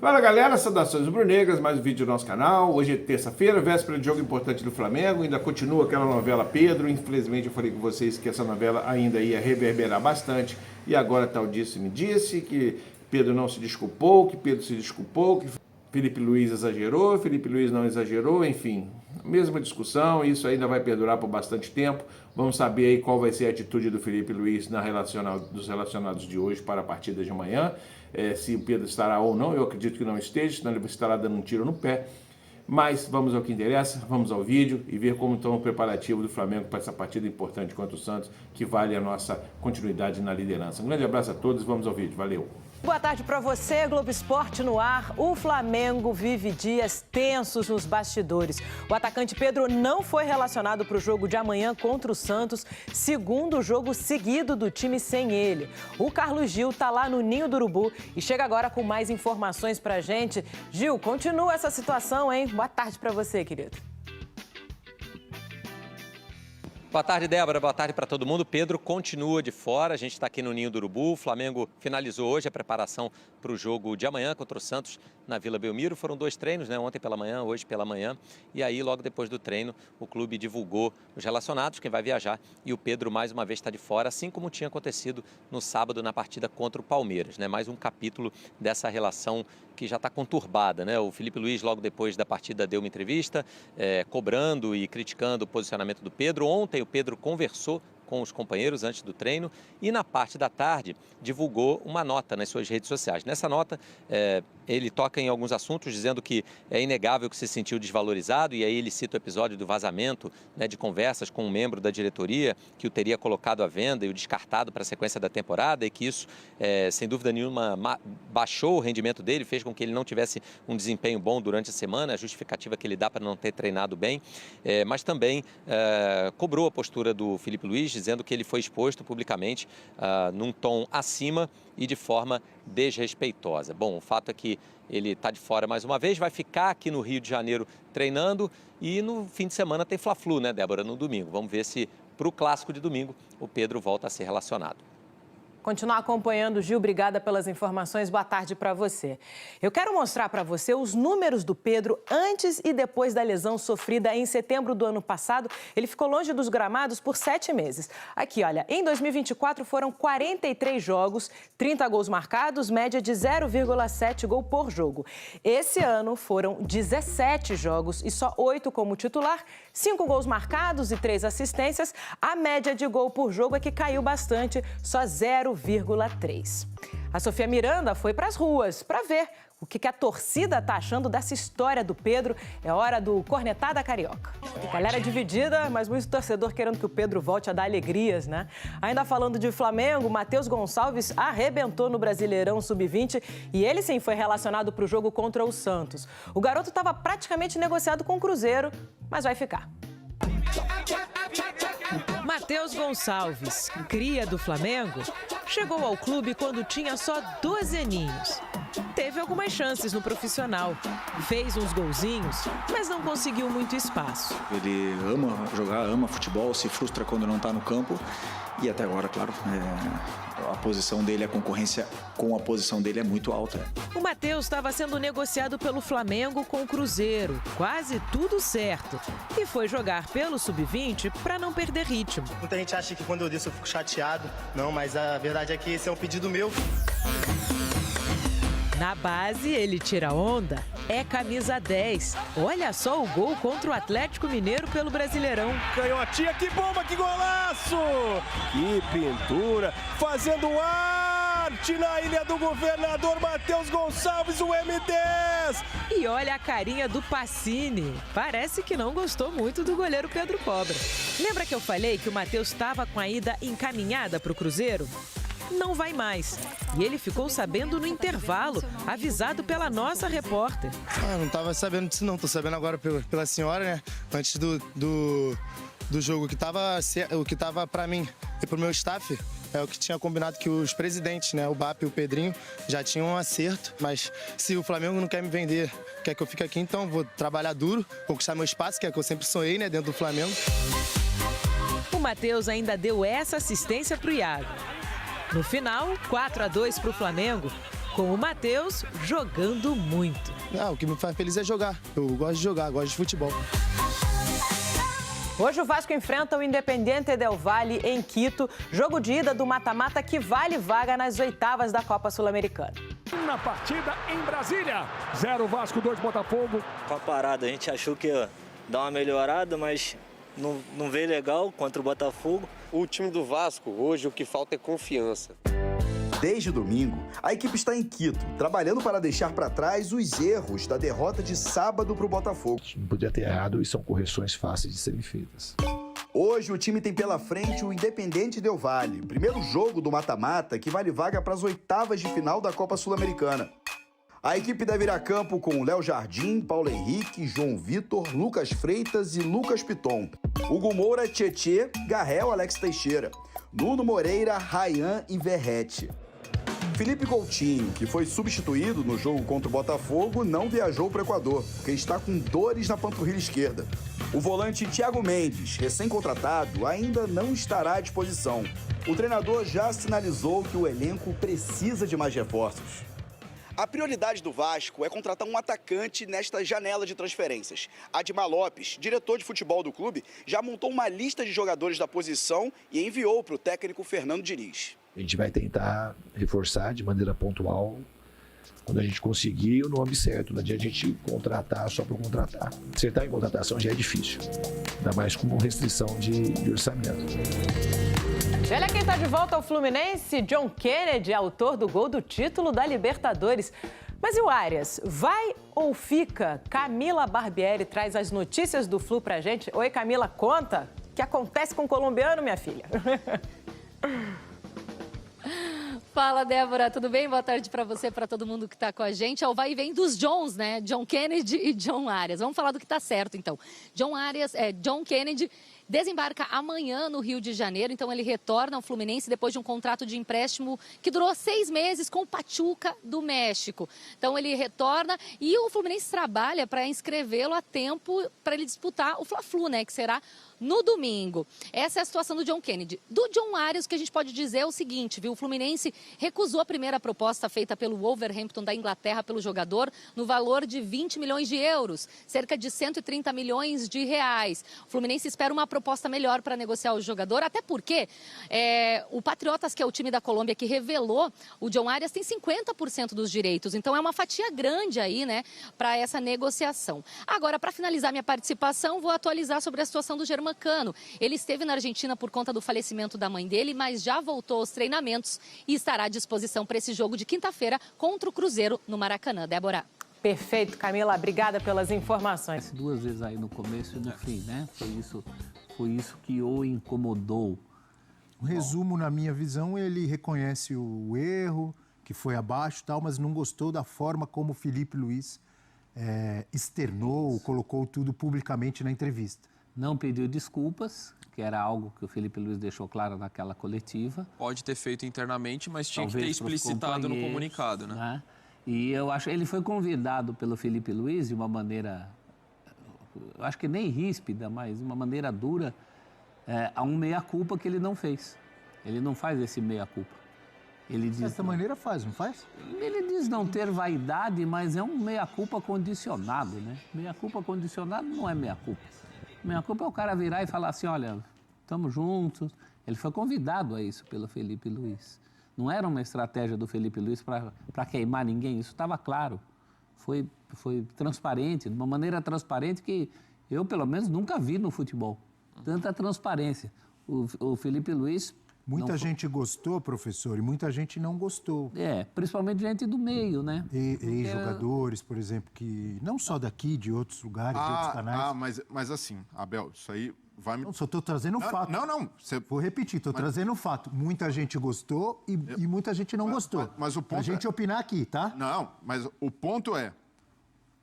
Fala galera, saudações rubro-negras, mais um vídeo do nosso canal. Hoje é terça-feira, véspera de jogo importante do Flamengo. Ainda continua aquela novela Pedro. Infelizmente eu falei com vocês que essa novela ainda ia reverberar bastante. E agora tal disse que Pedro não se desculpou, que Pedro se desculpou, que Felipe Luiz exagerou, Felipe Luiz não exagerou, enfim. Mesma discussão, isso ainda vai perdurar por bastante tempo. Vamos saber aí qual vai ser a atitude do Felipe Luiz dos relacionados de hoje para a partida de amanhã. Se o Pedro estará ou não, eu acredito que não esteja, senão ele estará dando um tiro no pé. Mas vamos ao que interessa, vamos ao vídeo e ver como estão o preparativo do Flamengo para essa partida importante contra o Santos, que vale a nossa continuidade na liderança. Um grande abraço a todos, vamos ao vídeo, valeu! Boa tarde para você, Globo Esporte no ar. O Flamengo vive dias tensos nos bastidores. O atacante Pedro não foi relacionado para o jogo de amanhã contra o Santos, segundo jogo seguido do time sem ele. O Carlos Gil está lá no Ninho do Urubu e chega agora com mais informações para a gente. Gil, continua essa situação, hein? Boa tarde para você, querido. Boa tarde, Débora. Boa tarde para todo mundo. Pedro continua de fora. A gente está aqui no Ninho do Urubu. O Flamengo finalizou hoje a preparação para o jogo de amanhã contra o Santos na Vila Belmiro. Foram 2 treinos, né? Ontem pela manhã, hoje pela manhã. E aí, logo depois do treino, o clube divulgou os relacionados, quem vai viajar. E o Pedro, mais uma vez, está de fora, assim como tinha acontecido no sábado na partida contra o Palmeiras, né? Mais um capítulo dessa relação que já está conturbada, né? O Felipe Luiz, logo depois da partida, deu uma entrevista cobrando e criticando o posicionamento do Pedro. Ontem o Pedro conversou com os companheiros antes do treino e na parte da tarde divulgou uma nota nas suas redes sociais. Nessa nota, ele toca em alguns assuntos dizendo que é inegável que se sentiu desvalorizado e aí ele cita o episódio do vazamento, né, de conversas com um membro da diretoria que o teria colocado à venda e o descartado para a sequência da temporada e que isso, sem dúvida nenhuma, baixou o rendimento dele, fez com que ele não tivesse um desempenho bom durante a semana, a justificativa que ele dá para não ter treinado bem, mas também cobrou a postura do Felipe Luiz, dizendo que ele foi exposto publicamente num tom acima e de forma desrespeitosa. Bom, o fato é que ele está de fora mais uma vez, vai ficar aqui no Rio de Janeiro treinando e no fim de semana tem Fla-Flu, né, Débora, no domingo. Vamos ver se para o clássico de domingo o Pedro volta a ser relacionado. Continuar acompanhando, Gil, obrigada pelas informações, boa tarde para você. Eu quero mostrar para você os números do Pedro antes e depois da lesão sofrida em setembro do ano passado. Ele ficou longe dos gramados por 7 meses. Aqui, olha, em 2024 foram 43 jogos, 30 gols marcados, média de 0,7 gol por jogo. Esse ano foram 17 jogos e só 8 como titular, 5 gols marcados e 3 assistências. A média de gol por jogo é que caiu bastante, só 0,3. A Sofia Miranda foi para as ruas para ver o que a torcida está achando dessa história do Pedro. É hora do Cornetada Carioca. A galera dividida, mas muito torcedor querendo que o Pedro volte a dar alegrias, né? Ainda falando de Flamengo, Matheus Gonçalves arrebentou no Brasileirão Sub-20 e ele sim foi relacionado para o jogo contra o Santos. O garoto estava praticamente negociado com o Cruzeiro, mas vai ficar. Matheus Gonçalves, cria do Flamengo, chegou ao clube quando tinha só 12 aninhos. Teve algumas chances no profissional, fez uns golzinhos, mas não conseguiu muito espaço. Ele ama jogar, ama futebol, se frustra quando não está no campo e até agora, claro, a posição dele, a concorrência com a posição dele é muito alta. O Matheus estava sendo negociado pelo Flamengo com o Cruzeiro, quase tudo certo, e foi jogar pelo Sub-20 para não perder ritmo. Muita gente acha que quando eu desço eu fico chateado, não, mas a verdade é que esse é um pedido meu. Na base, ele tira onda, é camisa 10. Olha só o gol contra o Atlético Mineiro pelo Brasileirão. Canhotinha, que bomba, que golaço! Que pintura, fazendo arte na Ilha do Governador Matheus Gonçalves, o M10! E olha a carinha do Pacini. Parece que não gostou muito do goleiro Pedro Cobra. Lembra que eu falei que o Matheus estava com a ida encaminhada para o Cruzeiro? Não vai mais. E ele ficou sabendo no intervalo, avisado pela nossa repórter. Não estava sabendo disso não, tô sabendo agora pela senhora, né? Antes do jogo, o que tava para mim e pro meu staff, é o que tinha combinado que os presidentes, né, o BAP e o Pedrinho, já tinham um acerto. Mas se o Flamengo não quer me vender, quer que eu fique aqui, então vou trabalhar duro, conquistar meu espaço, que é o que eu sempre sonhei, né, dentro do Flamengo. O Matheus ainda deu essa assistência pro Iago. No final, 4-2 para o Flamengo. com o Matheus jogando muito. O que me faz feliz é jogar. Eu gosto de jogar, gosto de futebol. Hoje o Vasco enfrenta o Independiente Del Valle em Quito, jogo de ida do mata-mata que vale vaga nas oitavas da Copa Sul-Americana. Na partida em Brasília, 0 Vasco, 2 Botafogo. Com a parada, a gente achou que ia dar uma melhorada, mas não veio legal contra o Botafogo. O time do Vasco, hoje, o que falta é confiança. Desde domingo, a equipe está em Quito, trabalhando para deixar para trás os erros da derrota de sábado para o Botafogo. Não podia ter errado e são correções fáceis de serem feitas. Hoje o time tem pela frente o Independiente Del Valle, primeiro jogo do mata-mata que vale vaga para as oitavas de final da Copa Sul-Americana. A equipe deve ir a campo com Léo Jardim, Paulo Henrique, João Vitor, Lucas Freitas e Lucas Piton. Hugo Moura, Tietê, Garrel, Alex Teixeira. Nuno Moreira, Ryan e Verrete. Felipe Coutinho, que foi substituído no jogo contra o Botafogo, não viajou para o Equador, porque está com dores na panturrilha esquerda. O volante Thiago Mendes, recém-contratado, ainda não estará à disposição. O treinador já sinalizou que o elenco precisa de mais reforços. A prioridade do Vasco é contratar um atacante nesta janela de transferências. Admar Lopes, diretor de futebol do clube, já montou uma lista de jogadores da posição e enviou para o técnico Fernando Diniz. A gente vai tentar reforçar de maneira pontual quando a gente conseguir o nome certo. Não adianta a gente contratar só por contratar. Acertar em contratação já é difícil, ainda mais com restrição de orçamento. E olha quem está de volta ao Fluminense, John Kennedy, autor do gol do título da Libertadores. Mas e o Arias, vai ou fica? Camila Barbieri traz as notícias do Flu pra gente. Oi, Camila, conta o que acontece com o colombiano, minha filha. Fala, Débora, tudo bem? Boa tarde para você, para todo mundo que está com a gente. O vai e vem dos Johns, né? John Kennedy e John Arias. Vamos falar do que está certo, então. John Kennedy desembarca amanhã no Rio de Janeiro, então ele retorna ao Fluminense depois de um contrato de empréstimo que durou 6 meses com o Pachuca do México. Então ele retorna e o Fluminense trabalha para inscrevê-lo a tempo para ele disputar o Fla-Flu, né? Que será no domingo. Essa é a situação do John Kennedy. Do John Arias, o que a gente pode dizer é o seguinte, viu? O Fluminense recusou a primeira proposta feita pelo Wolverhampton da Inglaterra pelo jogador no valor de 20 milhões de euros, cerca de 130 milhões de reais. O Fluminense espera uma proposta melhor para negociar o jogador, até porque o Patriotas, que é o time da Colômbia que revelou, o John Arias tem 50% dos direitos, então é uma fatia grande aí, né, para essa negociação. Agora, para finalizar minha participação, vou atualizar sobre a situação do Germán Cano. Ele esteve na Argentina por conta do falecimento da mãe dele, mas já voltou aos treinamentos e estará à disposição para esse jogo de quinta-feira contra o Cruzeiro no Maracanã. Débora. Perfeito, Camila. Obrigada pelas informações. 2 vezes aí no começo e no fim, né? Foi isso que o incomodou. O resumo, na minha visão, ele reconhece o erro, que foi abaixo e tal, mas não gostou da forma como o Felipe Luiz externou, colocou tudo publicamente na entrevista. Não pediu desculpas, que era algo que o Felipe Luiz deixou claro naquela coletiva. Pode ter feito internamente, mas tinha Talvez que ter explicitado no comunicado, né? E eu acho que ele foi convidado pelo Felipe Luiz de uma maneira, eu acho que nem ríspida, mas de uma maneira dura, a um meia-culpa que ele não fez. Ele não faz esse meia-culpa. Ele diz, dessa maneira faz, não faz? Ele diz não ter vaidade, mas é um meia-culpa condicionado, né? Meia-culpa condicionado não é meia-culpa. Meia-culpa é o cara virar e falar assim, olha, estamos juntos. Ele foi convidado a isso pelo Felipe Luiz. Não era uma estratégia do Felipe Luiz para queimar ninguém, isso estava claro. Foi transparente, de uma maneira transparente que eu, pelo menos, nunca vi no futebol. Tanta transparência. O Felipe Luiz... Muita gente gostou, professor, e muita gente não gostou. Principalmente gente do meio, né? E jogadores, por exemplo, que não só daqui, de outros lugares, de outros canais. Mas assim, Abel, isso aí vai me... Não, só estou trazendo um fato. Não. Vou repetir, estou trazendo um fato. Muita gente gostou e muita gente não gostou. Mas o ponto a gente opinar aqui, tá? Não, mas o ponto é,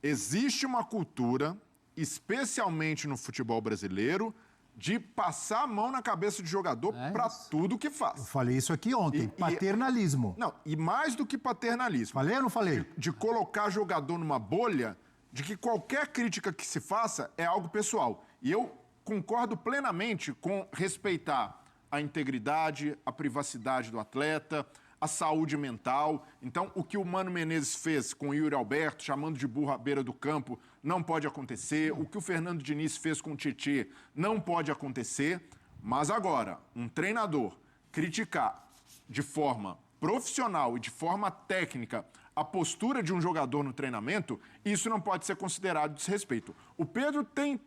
existe uma cultura, especialmente no futebol brasileiro, de passar a mão na cabeça de jogador para tudo que faz. Eu falei isso aqui ontem, paternalismo. E mais do que paternalismo. Falei ou não falei? De colocar jogador numa bolha, de que qualquer crítica que se faça é algo pessoal. E eu concordo plenamente com respeitar a integridade, a privacidade do atleta, a saúde mental. Então, o que o Mano Menezes fez com o Yuri Alberto, chamando de burro à beira do campo, não pode acontecer. O que o Fernando Diniz fez com o Tietê não pode acontecer. Mas agora, um treinador criticar de forma profissional e de forma técnica a postura de um jogador no treinamento, isso não pode ser considerado desrespeito. O Pedro tem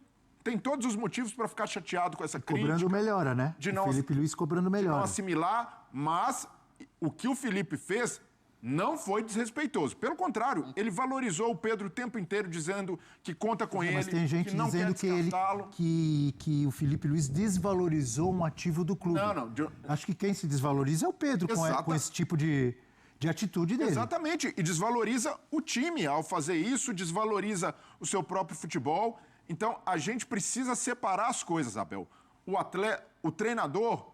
todos os motivos para ficar chateado com essa crítica. Cobrando melhora, né? O Felipe Luiz cobrando melhora. De não assimilar, mas o que o Felipe fez não foi desrespeitoso. Pelo contrário, ele valorizou o Pedro o tempo inteiro, dizendo que conta com ele, mas tem gente que não dizendo quer que o Felipe Luiz desvalorizou um ativo do clube. Não. Acho que quem se desvaloriza é o Pedro com esse tipo de atitude dele. Exatamente. E desvaloriza o time ao fazer isso, desvaloriza o seu próprio futebol. Então, a gente precisa separar as coisas, Abel. O treinador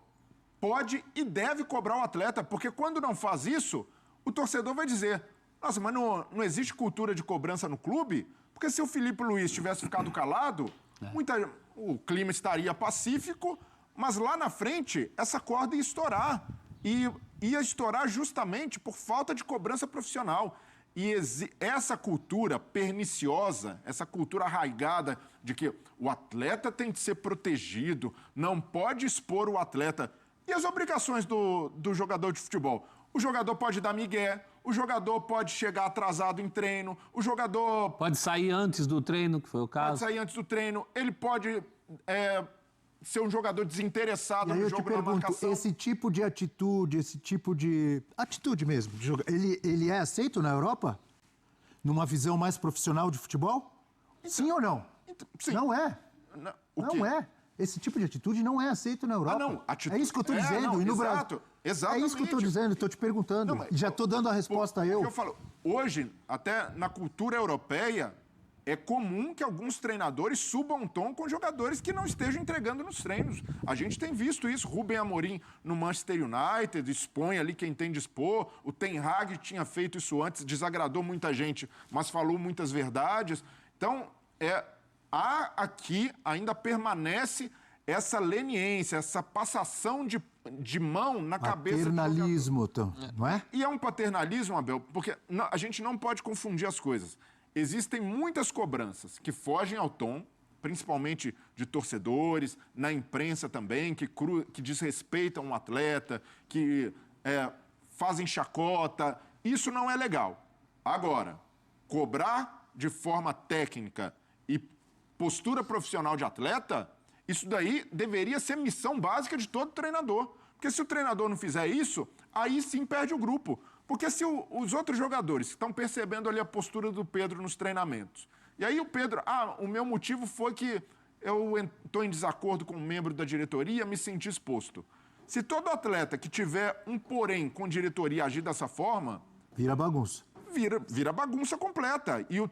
pode e deve cobrar o atleta, porque quando não faz isso, o torcedor vai dizer: nossa, mas não existe cultura de cobrança no clube? Porque se o Felipe Luiz tivesse ficado calado, o clima estaria pacífico, mas lá na frente, essa corda ia estourar. E ia estourar justamente por falta de cobrança profissional. E essa cultura perniciosa, essa cultura arraigada de que o atleta tem que ser protegido, não pode expor o atleta. E as obrigações do jogador de futebol? O jogador pode dar migué, o jogador pode chegar atrasado em treino, o jogador... Pode sair antes do treino, que foi o caso. Pode sair antes do treino, ele pode ser um jogador desinteressado no jogo, na marcação. Esse tipo de atitude, atitude mesmo, ele é aceito na Europa? Numa visão mais profissional de futebol? Então, sim ou não? Sim. Não é. Não é. Esse tipo de atitude não é aceito na Europa. Não. É isso que eu estou dizendo. E no Brasil... Exatamente. É isso que eu estou dizendo, estou te perguntando. Já estou dando a resposta eu falo, hoje, até na cultura europeia, é comum que alguns treinadores subam um tom com jogadores que não estejam entregando nos treinos. A gente tem visto isso. Rubem Amorim no Manchester United expõe ali quem tem de expor. O Ten Hag tinha feito isso antes, desagradou muita gente, mas falou muitas verdades. Então, aqui ainda permanece essa leniência, essa passação de mão na cabeça do jogador. Paternalismo, não é? E é um paternalismo, Abel, porque a gente não pode confundir as coisas. Existem muitas cobranças que fogem ao tom, principalmente de torcedores, na imprensa também, que desrespeitam um atleta, que fazem chacota. Isso não é legal. Agora, cobrar de forma técnica e postura profissional de atleta, isso daí deveria ser missão básica de todo treinador. Porque se o treinador não fizer isso, aí sim perde o grupo. Porque se os outros jogadores estão percebendo ali a postura do Pedro nos treinamentos, e aí o Pedro, o meu motivo foi que eu estou em desacordo com um membro da diretoria, me senti exposto. Se todo atleta que tiver um porém com diretoria agir dessa forma... Vira bagunça. Vira bagunça completa. E o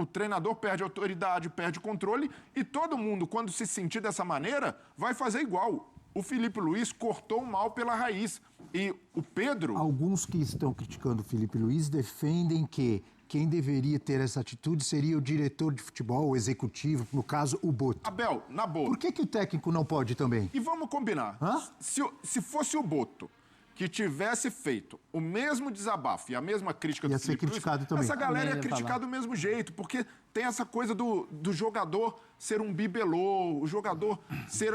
treinador perde autoridade, perde controle, e todo mundo, quando se sentir dessa maneira, vai fazer igual. O Felipe Luiz cortou o mal pela raiz. E o Pedro... Alguns que estão criticando o Felipe Luiz defendem que quem deveria ter essa atitude seria o diretor de futebol, o executivo, no caso, o Boto. Abel, na boa. Por que o técnico não pode também? E vamos combinar. Se fosse o Boto que tivesse feito o mesmo desabafo e a mesma crítica do Felipe Luiz, essa galera ia criticar do mesmo jeito, porque tem essa coisa do jogador ser um bibelô, o jogador ser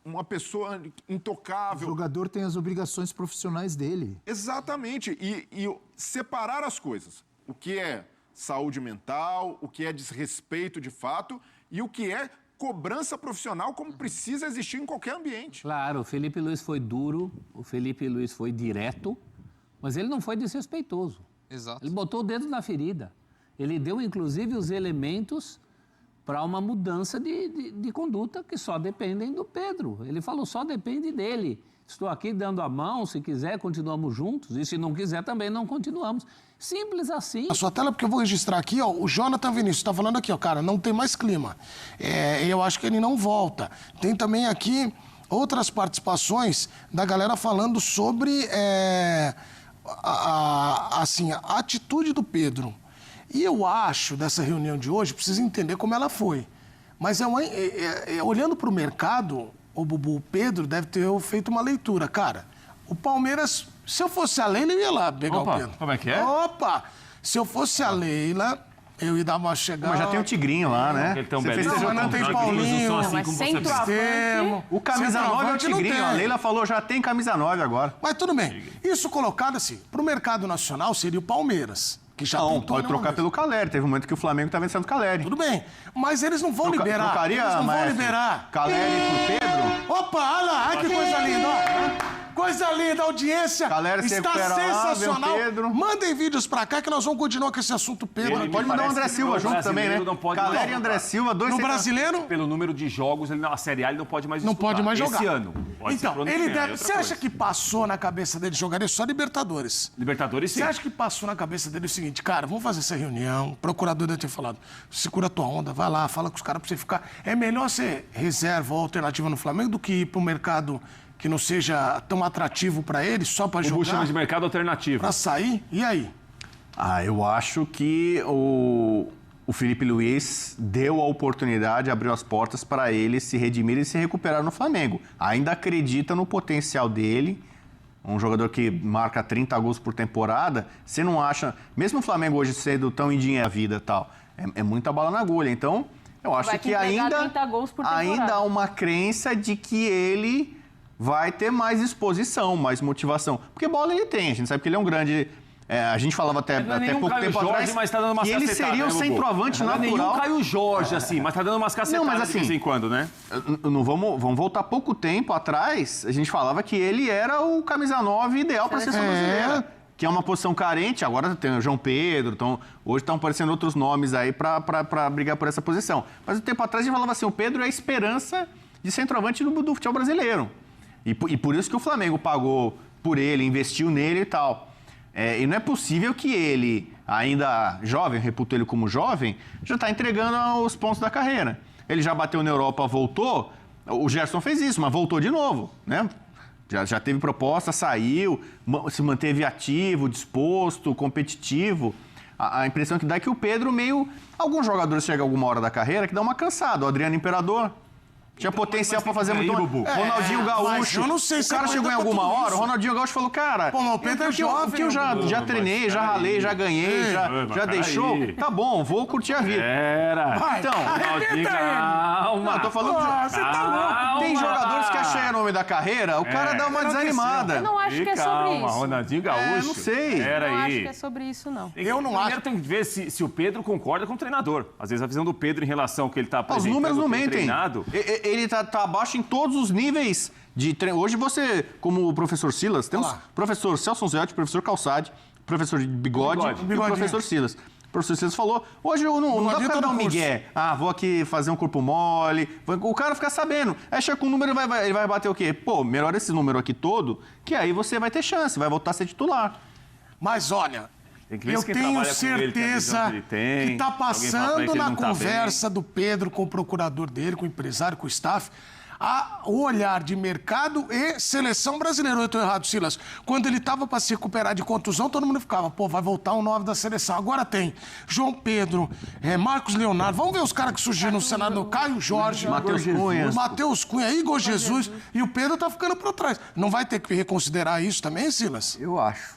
uma pessoa intocável. O jogador tem as obrigações profissionais dele. Exatamente. E separar as coisas. O que é saúde mental, o que é desrespeito de fato e o que é cobrança profissional, como precisa existir em qualquer ambiente. Claro, o Felipe Luiz foi duro, o Felipe Luiz foi direto, mas ele não foi desrespeitoso. Exato. Ele botou o dedo na ferida. Ele deu, inclusive, os elementos para uma mudança de conduta que só dependem do Pedro. Ele falou, só depende dele. Estou aqui dando a mão, se quiser, continuamos juntos. E se não quiser, também não continuamos. Simples assim. A sua tela, porque eu vou registrar aqui, ó, o Jonathan Vinícius está falando aqui, ó, cara, não tem mais clima. Eu acho que ele não volta. Tem também aqui outras participações da galera falando sobre a atitude do Pedro. E eu acho, dessa reunião de hoje, precisa entender como ela foi. Mas olhando para o mercado, o Pedro deve ter feito uma leitura. Cara, o Palmeiras Se eu fosse a Leila, eu ia lá pegar o Pedro. Como é que é? Opa! Se eu fosse a Leila, eu ia dar uma chegada... Mas já tem o Tigrinho lá, né? Ele tem um beleza. Não, mas não tem Paulinho, o camisa 9 é o Tigrinho. A Leila falou, já tem camisa 9 agora. Mas tudo bem. Isso colocado assim, pro mercado nacional seria o Palmeiras. Que já não, pode trocar pelo Caleri. Teve um momento que o Flamengo tá vencendo o Caleri. Tudo bem, mas eles não vão liberar. Trocaria, eles não vão maestro, liberar. Caleri pro Pedro? Opa, olha lá, ai, que coisa linda, ó. Coisa linda, a audiência está sensacional. Lá, mandem vídeos pra cá que nós vamos continuar com esse assunto, Pedro. Pode mandar o André Silva junto também, né? Caleri e André Silva, dois... No brasileiro? Pelo número de jogos, na Série A ele não pode mais disputar. Não pode mais jogar. Esse ano. Então, ele deve... Você acha que passou na cabeça dele jogaria só Libertadores? Libertadores, sim. Você acha que passou na cabeça dele o seguinte, cara, vamos fazer essa reunião, o procurador deve ter falado, segura a tua onda, vai lá, fala com os caras pra você ficar... É melhor ser reserva ou alternativa no Flamengo do que ir pro mercado... que não seja tão atrativo para ele, só para jogar. O chama de mercado alternativo. Para sair? E aí? Eu acho que o Felipe Luiz deu a oportunidade, abriu as portas para ele se redimir e se recuperar no Flamengo. Ainda acredita no potencial dele, um jogador que marca 30 gols por temporada. Você não acha, mesmo o Flamengo hoje sendo tão em dinheiro a vida e tal, é muita bala na agulha. Então, eu acho que ainda há uma crença de que ele... vai ter mais exposição, mais motivação. Porque bola ele tem, a gente sabe que ele é um grande... a gente falava até pouco Caio tempo Jorge, atrás mas tá dando umas que ele seria o centroavante natural. Não é nenhum Caio Jorge, assim, mas tá dando umas cacetadas não, mas, assim, de vez em quando, né? Não vamos voltar pouco tempo atrás, a gente falava que ele era o camisa 9 ideal para a seleção brasileira. Que é uma posição carente, agora tem o João Pedro, então hoje estão aparecendo outros nomes aí para brigar por essa posição. Mas um tempo atrás a gente falava assim, o Pedro é a esperança de centroavante do futebol brasileiro. E por isso que o Flamengo pagou por ele, investiu nele e tal. E não é possível que ele, ainda jovem, reputo ele como jovem, já está entregando os pontos da carreira. Ele já bateu na Europa, voltou. O Gerson fez isso, mas voltou de novo, né? Já teve proposta, saiu, se manteve ativo, disposto, competitivo. A impressão que dá é que o Pedro meio... Alguns jogadores chegam a alguma hora da carreira que dá uma cansada. O Adriano Imperador... Tinha potencial pra fazer muito mais. Ronaldinho Gaúcho. Eu não sei se o cara chegou em alguma hora, o Ronaldinho Gaúcho falou, cara, o Pedro é jovem, que eu já treinei, já ralei, já ganhei, já deixou. Tá bom, vou curtir a vida. Então, Ronaldinho, calma. Não, tô falando você tá louco. Tem jogadores que acham o nome da carreira, o cara dá uma desanimada. Eu não acho que é sobre isso. Ronaldinho Gaúcho. Não sei. Eu não acho que é sobre isso, não. Eu não acho. Primeiro tem que ver se o Pedro concorda com o treinador. Às vezes a visão do Pedro em relação ao que ele tá apresentando. Os números não mentem. Treinado. Ele tá abaixo em todos os níveis de treino. Hoje você, como o professor Silas, temos professor Celso Ziotti, professor Calçade, professor de Bigode e o professor Silas. O professor Silas falou, hoje eu não dá pra dar um migué. Vou aqui fazer um corpo mole. O cara fica sabendo. Aí chega com o número, ele vai bater o quê? Pô, melhora esse número aqui todo, que aí você vai ter chance, vai voltar a ser titular. Mas olha... Eu tenho certeza que está passando na conversa do Pedro com o procurador dele, com o empresário, com o staff, o olhar de mercado e seleção brasileira. Eu estou errado, Silas. Quando ele estava para se recuperar de contusão, todo mundo ficava, vai voltar um 9 da seleção. Agora tem João Pedro, Marcos Leonardo. Vamos ver os caras que surgiram no cenário, Caio Jorge, Matheus Cunha, Igor Jesus. E o Pedro está ficando para trás. Não vai ter que reconsiderar isso também, Silas? Eu acho.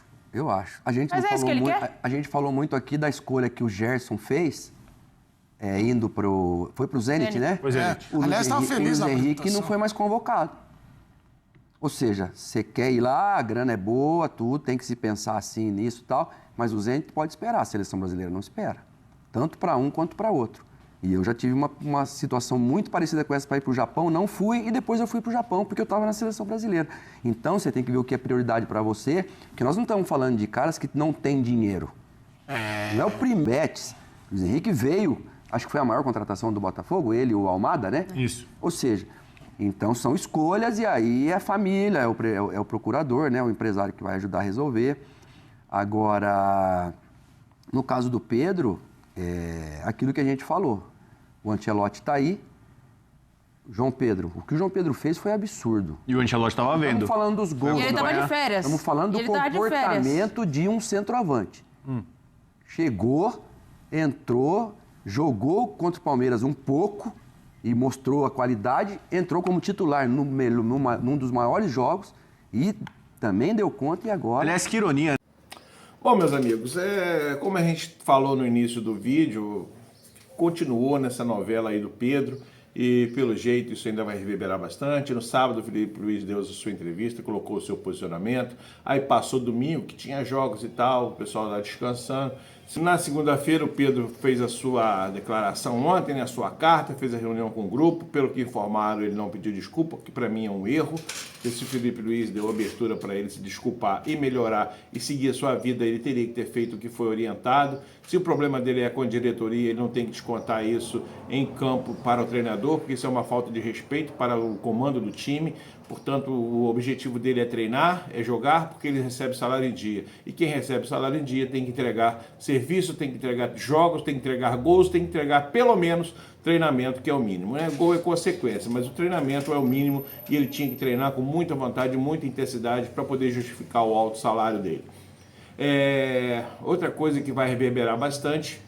A gente falou muito aqui da escolha que o Gerson fez, indo foi pro Zenit, né? Aliás, estava feliz na apresentação. O Henrique não foi mais convocado. Ou seja, você quer ir lá, a grana é boa, tudo, tem que se pensar assim nisso e tal, mas o Zenit pode esperar, a seleção brasileira não espera. Tanto para um quanto para outro. E eu já tive uma situação muito parecida com essa para ir para o Japão, não fui e depois eu fui para o Japão porque eu estava na seleção brasileira. Então você tem que ver o que é prioridade para você, porque nós não estamos falando de caras que não têm dinheiro. Não é o Primetes. O Luiz Henrique veio, acho que foi a maior contratação do Botafogo, ele e o Almada, né? Isso. Ou seja, então são escolhas e aí é a família, é o procurador, né? O empresário que vai ajudar a resolver. Agora, no caso do Pedro, aquilo que a gente falou. O Ancelotti está aí. João Pedro. O que o João Pedro fez foi absurdo. E o Ancelotti estava vendo. Estamos falando dos gols. E ele estava de férias. Estamos falando do comportamento de um centroavante. Chegou, entrou, jogou contra o Palmeiras um pouco e mostrou a qualidade. Entrou como titular num dos maiores jogos e também deu conta e agora... Aliás, que ironia. Bom, meus amigos, como a gente falou no início do vídeo, continuou nessa novela aí do Pedro e, pelo jeito, isso ainda vai reverberar bastante. No sábado, o Filipe Luís deu a sua entrevista, colocou o seu posicionamento. Aí passou domingo, que tinha jogos e tal, o pessoal lá descansando. Na segunda-feira, o Pedro fez a sua declaração ontem, né, a sua carta, fez a reunião com o grupo. Pelo que informaram, ele não pediu desculpa, que para mim é um erro. Se o Filipe Luís deu abertura para ele se desculpar e melhorar e seguir a sua vida, ele teria que ter feito o que foi orientado. Se o problema dele é com a diretoria, ele não tem que descontar isso em campo para o treinador, porque isso é uma falta de respeito para o comando do time. Portanto, o objetivo dele é treinar, é jogar, porque ele recebe salário em dia. E quem recebe salário em dia tem que entregar serviço, tem que entregar jogos, tem que entregar gols, tem que entregar pelo menos treinamento, que é o mínimo, né? Gol é consequência, mas o treinamento é o mínimo e ele tinha que treinar com muita vontade, muita intensidade para poder justificar o alto salário dele. Outra coisa que vai reverberar bastante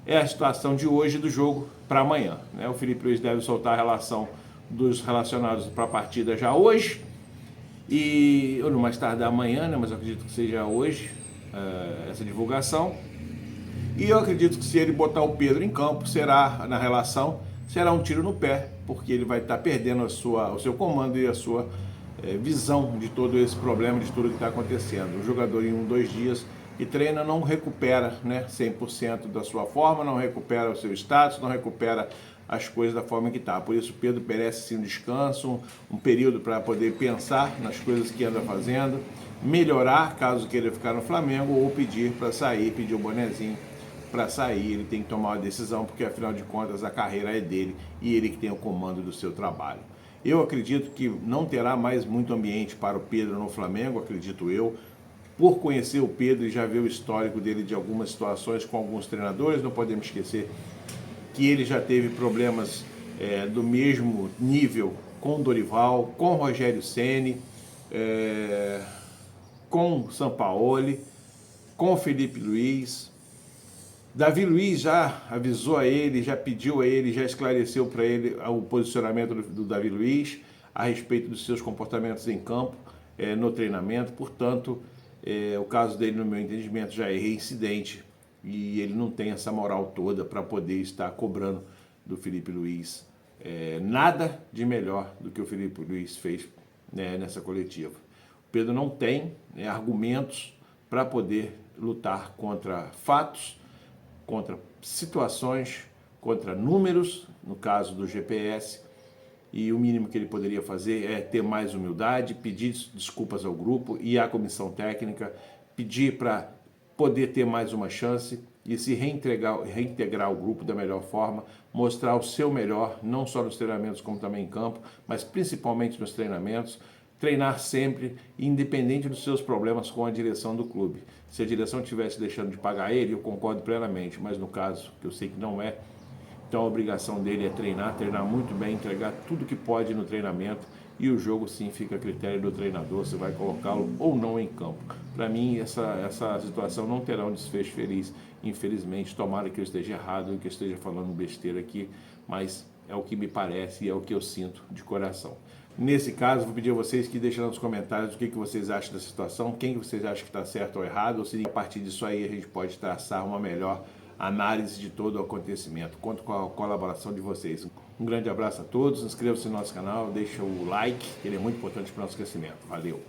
é a situação de hoje do jogo para amanhã, né? O Filipe Luís deve soltar a relação dos relacionados para a partida já hoje, ou no mais tarde da manhã, né? Mas eu acredito que seja hoje essa divulgação. E eu acredito que se ele botar o Pedro em campo, será um tiro no pé, porque ele vai estar perdendo o seu comando e a sua visão de todo esse problema, de tudo que está acontecendo. O jogador em 2 dias que treina não recupera, né, 100% da sua forma, não recupera o seu status, não recupera as coisas da forma que está. Por isso o Pedro merece sim um descanso, um período para poder pensar nas coisas que anda fazendo, melhorar caso queira ficar no Flamengo ou pedir para sair, pedir o bonezinho para sair. Ele tem que tomar uma decisão, porque afinal de contas a carreira é dele e ele que tem o comando do seu trabalho. Eu acredito que não terá mais muito ambiente para o Pedro no Flamengo, acredito eu, por conhecer o Pedro e já ver o histórico dele de algumas situações com alguns treinadores. Não podemos esquecer que ele já teve problemas do mesmo nível com Dorival, com Rogério Ceni, com Sampaoli, com Filipe Luís. Davi Luiz já avisou a ele, já pediu a ele, já esclareceu para ele o posicionamento do Davi Luiz a respeito dos seus comportamentos em campo, no treinamento. Portanto, o caso dele, no meu entendimento, já é reincidente e ele não tem essa moral toda para poder estar cobrando do Filipe Luís nada de melhor do que o Filipe Luís fez, né, nessa coletiva. O Pedro não tem argumentos para poder lutar contra fatos, contra situações, contra números, no caso do GPS, e o mínimo que ele poderia fazer é ter mais humildade, pedir desculpas ao grupo e à comissão técnica, pedir para poder ter mais uma chance e se reintegrar ao grupo da melhor forma, mostrar o seu melhor, não só nos treinamentos como também em campo, mas principalmente nos treinamentos, treinar sempre, independente dos seus problemas com a direção do clube. Se a direção estivesse deixando de pagar ele, eu concordo plenamente, mas no caso, que eu sei que não é, então a obrigação dele é treinar muito bem, entregar tudo que pode no treinamento, e o jogo sim fica a critério do treinador se vai colocá-lo ou não em campo. Para mim, essa situação não terá um desfecho feliz, infelizmente. Tomara que eu esteja errado e que eu esteja falando besteira aqui, mas é o que me parece e é o que eu sinto de coração. Nesse caso, vou pedir a vocês que deixem nos comentários o que vocês acham da situação, quem vocês acham que está certo ou errado, ou se a partir disso aí a gente pode traçar uma melhor análise de todo o acontecimento. Conto com a colaboração de vocês. Um grande abraço a todos, inscreva-se no nosso canal, deixa o like, que ele é muito importante para o nosso crescimento. Valeu!